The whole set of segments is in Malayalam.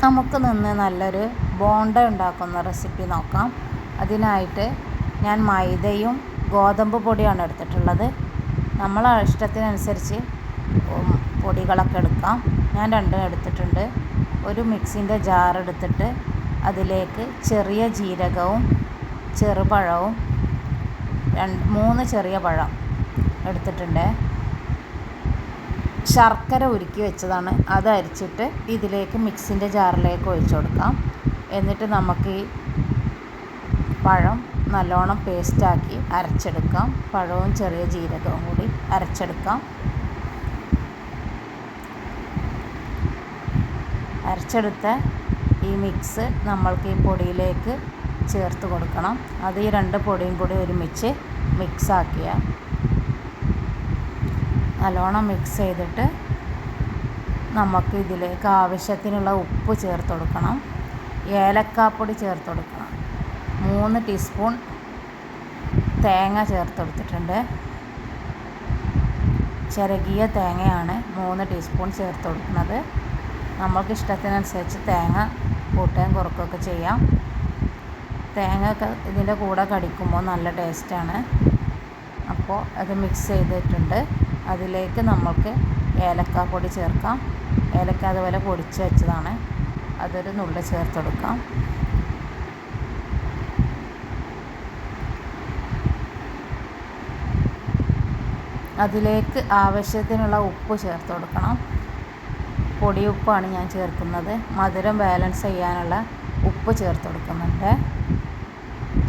നമുക്ക് നിന്ന് നല്ലൊരു ബോണ്ട ഉണ്ടാക്കുന്ന റെസിപ്പി നോക്കാം. അതിനായിട്ട് ഞാൻ മൈദയും ഗോതമ്പ് പൊടിയാണ് എടുത്തിട്ടുള്ളത്. നമ്മളെ ഇഷ്ടത്തിനനുസരിച്ച് പൊടികളൊക്കെ എടുക്കാം. ഞാൻ രണ്ടും എടുത്തിട്ടുണ്ട്. ഒരു മിക്സിൻ്റെ ജാർ എടുത്തിട്ട് അതിലേക്ക് ചെറിയ ജീരകവും ചെറുപഴവും 3 ചെറിയ പഴം എടുത്തിട്ടുണ്ട്. ശർക്കര ഉരുക്കി വെച്ചതാണ്, അത് അരിച്ചിട്ട് ഇതിലേക്ക് മിക്സിൻ്റെ ജാറിലേക്ക് ഒഴിച്ചു കൊടുക്കാം. എന്നിട്ട് നമുക്ക് ഈ പഴം നല്ലോണം പേസ്റ്റാക്കി അരച്ചെടുക്കാം. പഴവും ചെറിയ ജീരകവും കൂടി അരച്ചെടുക്കാം. അരച്ചെടുത്ത ഈ മിക്സ് നമ്മൾക്ക് ഈ പൊടിയിലേക്ക് ചേർത്ത് കൊടുക്കണം. അത് ഈ 2 പൊടിയും കൂടി ഒരുമിച്ച് മിക്സാക്കിയ നല്ലോണം മിക്സ് ചെയ്തിട്ട് നമുക്ക് ഇതിലേക്ക് ആവശ്യത്തിനുള്ള ഉപ്പ് ചേർത്ത് കൊടുക്കണം. ഏലക്കാപ്പൊടി ചേർത്ത് കൊടുക്കണം. 3 ടീസ്പൂൺ തേങ്ങ ചേർത്ത് കൊടുത്തിട്ടുണ്ട്. ചിരകിയ തേങ്ങയാണ് 3 ടീസ്പൂൺ ചേർത്ത് കൊടുക്കുന്നത്. നമ്മൾക്ക് ഇഷ്ടത്തിനനുസരിച്ച് തേങ്ങ കൂട്ടുകയും കുറക്കുകയൊക്കെ ചെയ്യാം. തേങ്ങ ഒക്കെ ഇതിൻ്റെ കൂടെ കടിക്കുമ്പോൾ നല്ല ടേസ്റ്റാണ്. അപ്പോൾ അത് മിക്സ് ചെയ്തിട്ടുണ്ട്. അതിലേക്ക് നമുക്ക് ഏലക്കാപ്പൊടി ചേർക്കാം. ഏലക്ക അതുപോലെ പൊടിച്ച് വെച്ചതാണ്, അതൊരു നുള്ള് ചേർത്ത് കൊടുക്കാം. അതിലേക്ക് ആവശ്യത്തിനുള്ള ഉപ്പ് ചേർത്ത് കൊടുക്കണം. പൊടിയുപ്പാണ് ഞാൻ ചേർക്കുന്നത്. മധുരം ബാലൻസ് ചെയ്യാനുള്ള ഉപ്പ് ചേർത്ത് കൊടുക്കുന്നുണ്ട്.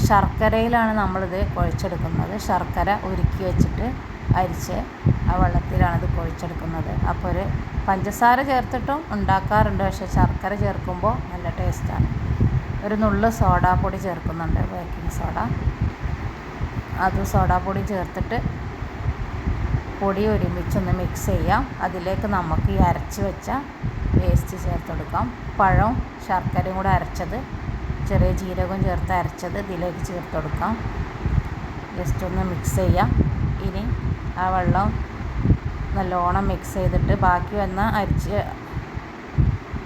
ശർക്കരയിലാണ് നമ്മളിത് കുഴച്ചെടുക്കുന്നത്. ശർക്കര ഉരുക്കി വെച്ചിട്ട് അരിച്ച് ആ വെള്ളത്തിലാണിത് കുഴച്ചെടുക്കുന്നത്. അപ്പോൾ ഒരു പഞ്ചസാര ചേർത്തിട്ടും ഉണ്ടാക്കാറുണ്ട്, പക്ഷേ ശർക്കര ചേർക്കുമ്പോൾ നല്ല ടേസ്റ്റാണ്. ഒരു നുള്ള് സോഡാപ്പൊടി ചേർക്കുന്നുണ്ട്, ബേക്കിംഗ് സോഡ. അത് സോഡാപ്പൊടി ചേർത്തിട്ട് പൊടി ഒരുമിച്ചൊന്ന് മിക്സ് ചെയ്യാം. അതിലേക്ക് നമുക്ക് ഈ അരച്ച് വെച്ച പേസ്റ്റ് ചേർത്ത് കൊടുക്കാം. പഴവും ശർക്കരയും കൂടെ അരച്ചത്, ചെറിയ ജീരകവും ചേർത്ത് അരച്ചത് ഇതിലേക്ക് ചേർത്ത് കൊടുക്കാം. ജസ്റ്റ് ഒന്ന് മിക്സ് ചെയ്യാം. ഇനി ആ വെള്ളം നല്ലോണം മിക്സ് ചെയ്തിട്ട് ബാക്കി വന്ന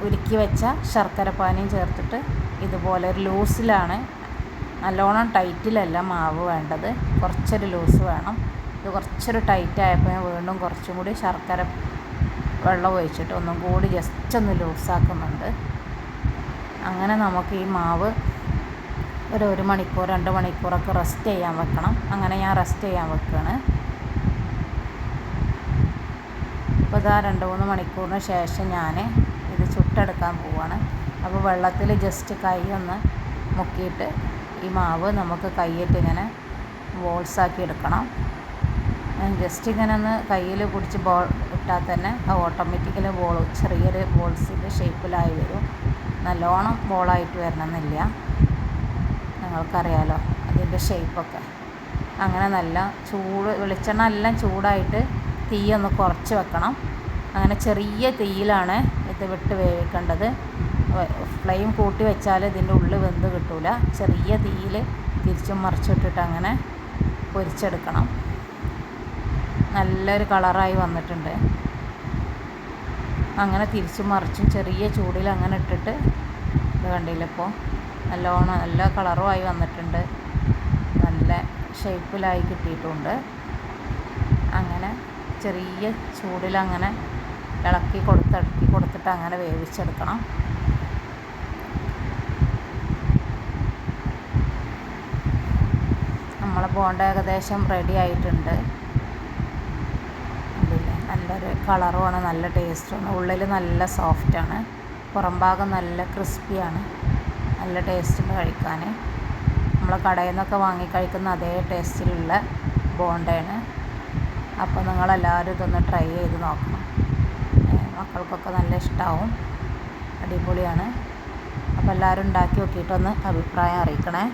ഉരുക്കി വെച്ച ശർക്കരപ്പാനിയും ചേർത്തിട്ട് ഇതുപോലെ ഒരു ലൂസിലാണ്, നല്ലോണം ടൈറ്റിലല്ല മാവ് വേണ്ടത്, കുറച്ചൊരു ലൂസ് വേണം. ഇത് കുറച്ചൊരു ടൈറ്റ് ആയപ്പോൾ ഞാൻ വീണ്ടും കുറച്ചും കൂടി ശർക്കര വെള്ളം ഒഴിച്ചിട്ട് ഒന്നും കൂടി ജസ്റ്റ് ഒന്ന് ലൂസാക്കുന്നുണ്ട്. അങ്ങനെ നമുക്ക് ഈ മാവ് ഒരു 1 മണിക്കൂർ 2 മണിക്കൂറൊക്കെ റെസ്റ്റ് ചെയ്യാൻ വെക്കണം. അങ്ങനെ ഞാൻ റെസ്റ്റ് ചെയ്യാൻ വെക്കുകയാണ്. അപ്പോൾ ഇതാ 2-3 മണിക്കൂറിന് ശേഷം ഞാൻ ഇത് ചുട്ടെടുക്കാൻ പോവുകയാണ്. അപ്പോൾ വെള്ളത്തിൽ ജസ്റ്റ് കൈ ഒന്ന് മുക്കിയിട്ട് ഈ മാവ് നമുക്ക് കൈയിട്ട് ഇങ്ങനെ ബോൾസാക്കി എടുക്കണം. ജസ്റ്റ് ഇങ്ങനെ ഒന്ന് കയ്യിൽ പിടിച്ച് ബോൾ ഇട്ടാൽ തന്നെ ഓട്ടോമാറ്റിക്കലി ചെറിയൊരു ബോൾസിൻ്റെ ഷേപ്പിലായി വരും. നല്ലോണം ബോളായിട്ട് വരണമെന്നില്ല, നിങ്ങൾക്കറിയാലോ അതിൻ്റെ ഷേപ്പൊക്കെ. അങ്ങനെ നല്ല വെളിച്ചെണ്ണ എല്ലാം ചൂടായിട്ട് തീയൊന്ന് കുറച്ച് വെക്കണം. അങ്ങനെ ചെറിയ തീയിലാണ് ഇത് വിട്ട് വേവിക്കേണ്ടത്. ഫ്ലെയിം കൂട്ടി വെച്ചാൽ ഇതിൻ്റെ ഉള്ളിൽ വെന്ത് കിട്ടില്ല. ചെറിയ തീയിൽ തിരിച്ചും മറിച്ചിട്ടിട്ട് അങ്ങനെ പൊരിച്ചെടുക്കണം. നല്ലൊരു കളറായി വന്നിട്ടുണ്ട്. അങ്ങനെ തിരിച്ചും മറിച്ചും ചെറിയ ചൂടിൽ അങ്ങനെ ഇട്ടിട്ട് ഇത് കണ്ടില്ല, ഇപ്പോൾ നല്ലോണം നല്ല കളറുമായി വന്നിട്ടുണ്ട്, നല്ല ഷേപ്പിലായി കിട്ടിയിട്ടുണ്ട്. അങ്ങനെ ചെറിയ ചൂടിലങ്ങനെ ഇളക്കി കൊടുത്തിട്ട് അങ്ങനെ വേവിച്ചെടുക്കണം. നമ്മളെ ബോണ്ട ഏകദേശം റെഡി ആയിട്ടുണ്ട്. നല്ലൊരു കളറുമാണ്, നല്ല ടേസ്റ്റുമാണ്. ഉള്ളിൽ നല്ല സോഫ്റ്റാണ്, പുറം ഭാഗം നല്ല ക്രിസ്പിയാണ്, നല്ല ടേസ്റ്റുണ്ട് കഴിക്കാൻ. നമ്മൾ കടയിൽ നിന്നൊക്കെ വാങ്ങിക്കഴിക്കുന്ന അതേ ടേസ്റ്റിലുള്ള ബോണ്ടയാണ്. അപ്പോൾ നിങ്ങളെല്ലാവരും ഇതൊന്ന് ട്രൈ ചെയ്ത് നോക്കണം. മക്കൾക്കൊക്കെ നല്ല ഇഷ്ടമാവും, അടിപൊളിയാണ്. അപ്പോൾ എല്ലാവരും ഉണ്ടാക്കി നോക്കിയിട്ടൊന്ന് അഭിപ്രായം അറിയിക്കണേ.